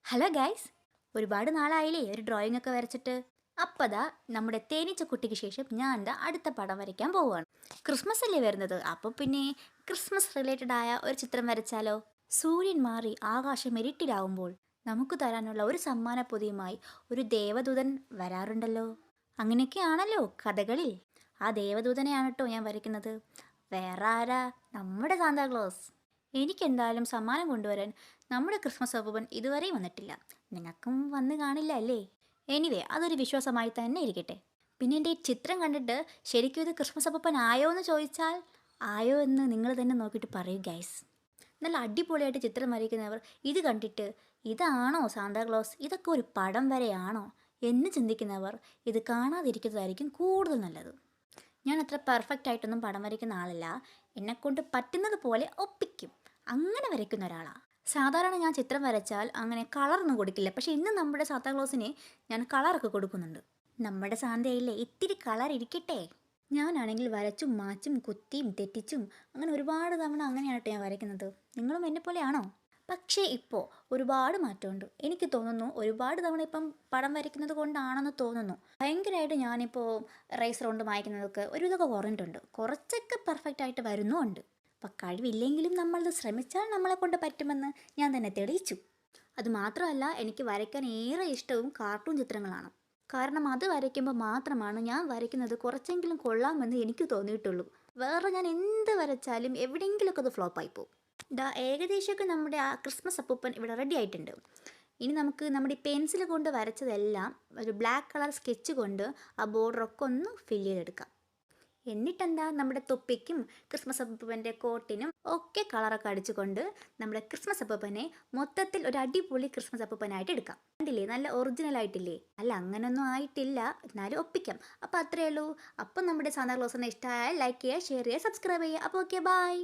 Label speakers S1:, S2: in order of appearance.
S1: Hello guys, ഒരുപാട് നാളായില്ലേ ഒരു drawing ഒക്കെ വരച്ചിട്ട്. അപ്പതാ നമ്മുടെ തേനീച്ച കുട്ടിക്ക് ശേഷം ഞാൻ എന്താ അടുത്ത പടം വരയ്ക്കാൻ പോവുകയാണ്. ക്രിസ്മസ് അല്ലേ വരുന്നത്, അപ്പോൾ പിന്നെ ക്രിസ്മസ് റിലേറ്റഡ് ആയ ഒരു ചിത്രം വരച്ചാലോ? സൂര്യൻ മാറി ആകാശം ഇരുട്ടിലാവുമ്പോൾ നമുക്ക് തരാനുള്ള ഒരു സമ്മാന പൊതിയുമായി ഒരു ദേവദൂതൻ വരാറുണ്ടല്ലോ. അങ്ങനെയൊക്കെയാണല്ലോ കഥകളിൽ. ആ ദേവദൂതനെയാണ് കേട്ടോ ഞാൻ വരയ്ക്കുന്നത്. വേറെ ആരാ? നമ്മുടെ സാന്താക്ലോസ്. എനിക്കെന്തായാലും സമ്മാനം കൊണ്ടുവരാൻ നമ്മുടെ ക്രിസ്മസ് അപ്പൂപ്പൻ ഇതുവരെയും വന്നിട്ടില്ല. നിങ്ങൾക്കും വന്ന് കാണില്ല അല്ലേ? എനിവേ, അതൊരു വിശ്വാസമായി തന്നെ ഇരിക്കട്ടെ. പിന്നെ എൻ്റെ ഈ ചിത്രം കണ്ടിട്ട് ശരിക്കും ഇത് ക്രിസ്മസ് അപ്പൂപ്പൻ ആയോ എന്ന് ചോദിച്ചാൽ ആയോ എന്ന് നിങ്ങൾ തന്നെ നോക്കിയിട്ട് പറയൂ ഗൈസ്. നല്ല അടിപൊളിയായിട്ട് ചിത്രം വരയ്ക്കുന്നവർ ഇത് കണ്ടിട്ട് ഇതാണോ സാന്താക്ലോസ്, ഇതൊക്കെ ഒരു പടം വരെയാണോ എന്ന് ചിന്തിക്കുന്നവർ ഇത് കാണാതിരിക്കുന്നതായിരിക്കും കൂടുതൽ നല്ലത്. ഞാൻ അത്ര പെർഫെക്റ്റ് ആയിട്ടൊന്നും പടം വരയ്ക്കുന്ന ആളല്ല. എന്നെക്കൊണ്ട് പറ്റുന്നത് പോലെ ഒപ്പിക്കും, അങ്ങനെ വരയ്ക്കുന്ന ഒരാളാണ്. സാധാരണ ഞാൻ ചിത്രം വരച്ചാൽ അങ്ങനെ കളറൊന്നും കൊടുക്കില്ല. പക്ഷേ ഇന്ന് നമ്മുടെ സാന്താക്ലോസിന് ഞാൻ കളറൊക്കെ കൊടുക്കുന്നുണ്ട്. നമ്മുടെ സാന്തയില്ലേ, ഇത്തിരി കളർ ഇരിക്കട്ടെ. ഞാനാണെങ്കിൽ വരച്ചും മാച്ചും കുത്തിയും തെറ്റിച്ചും അങ്ങനെ ഒരുപാട് തവണ അങ്ങനെയായിട്ട് ഞാൻ വരയ്ക്കുന്നത്. നിങ്ങളും എന്നെ പോലെയാണോ? പക്ഷേ ഇപ്പോൾ ഒരുപാട് മാറ്റമുണ്ട്. എനിക്ക് തോന്നുന്നു ഒരുപാട് തവണ ഇപ്പം പടം വരയ്ക്കുന്നത് കൊണ്ടാണെന്ന് തോന്നുന്നു. ഭയങ്കരമായിട്ട് ഞാനിപ്പോൾ റൈസർ കൊണ്ട് മായ്ക്കുന്നതൊക്കെ ഒരു ഇതൊക്കെ കുറഞ്ഞിട്ടുണ്ട്. കുറച്ചൊക്കെ പെർഫെക്റ്റ് ആയിട്ട് വരുന്നുമുണ്ട്. അപ്പം കഴിവില്ലെങ്കിലും നമ്മളത് ശ്രമിച്ചാൽ നമ്മളെ കൊണ്ട് പറ്റുമെന്ന് ഞാൻ തന്നെ തെളിയിച്ചു. അതുമാത്രമല്ല, എനിക്ക് വരയ്ക്കാൻ ഏറെ ഇഷ്ടവും കാർട്ടൂൺ ചിത്രങ്ങളാണ്. കാരണം അത് വരയ്ക്കുമ്പോൾ മാത്രമാണ് ഞാൻ വരയ്ക്കുന്നത് കുറച്ചെങ്കിലും കൊള്ളാമെന്ന് എനിക്ക് തോന്നിയിട്ടുള്ളൂ. വേറെ ഞാൻ എന്ത് വരച്ചാലും എവിടെയെങ്കിലുമൊക്കെ അത് ഫ്ലോപ്പായി പോകും. ഏകദേശമൊക്കെ നമ്മുടെ ആ ക്രിസ്മസ് അപ്പൂപ്പൻ ഇവിടെ റെഡി ആയിട്ടുണ്ട്. ഇനി നമുക്ക് നമ്മുടെ ഈ പെൻസിൽ കൊണ്ട് വരച്ചതെല്ലാം ഒരു ബ്ലാക്ക് കളർ സ്കെച്ച് കൊണ്ട് ആ ബോർഡറൊക്കെ ഒന്ന് ഫില്ല് ചെയ്തെടുക്കാം. എന്നിട്ടെന്താ, നമ്മുടെ തൊപ്പിക്കും ക്രിസ്മസ് അപ്പൂപ്പൻ്റെ കോട്ടിനും ഒക്കെ കളറൊക്കെ അടിച്ചുകൊണ്ട് നമ്മുടെ ക്രിസ്മസ് അപ്പൂപ്പനെ മൊത്തത്തിൽ ഒരു അടിപൊളി ക്രിസ്മസ് അപ്പൂപ്പനായിട്ട് എടുക്കാം. കണ്ടില്ലേ, നല്ല ഒറിജിനൽ ആയിട്ടില്ലേ? അല്ല, അങ്ങനൊന്നും ആയിട്ടില്ല, എന്നാലും ഒപ്പിക്കാം. അപ്പോൾ അത്രയേ ഉള്ളൂ. അപ്പം നമ്മുടെ സാന്താക്ലോസിനെ ഇഷ്ടമായാൽ ലൈക്ക് ചെയ്യുക, ഷെയർ ചെയ്യുക, സബ്സ്ക്രൈബ് ചെയ്യുക. അപ്പോൾ ഓക്കെ, ബൈ.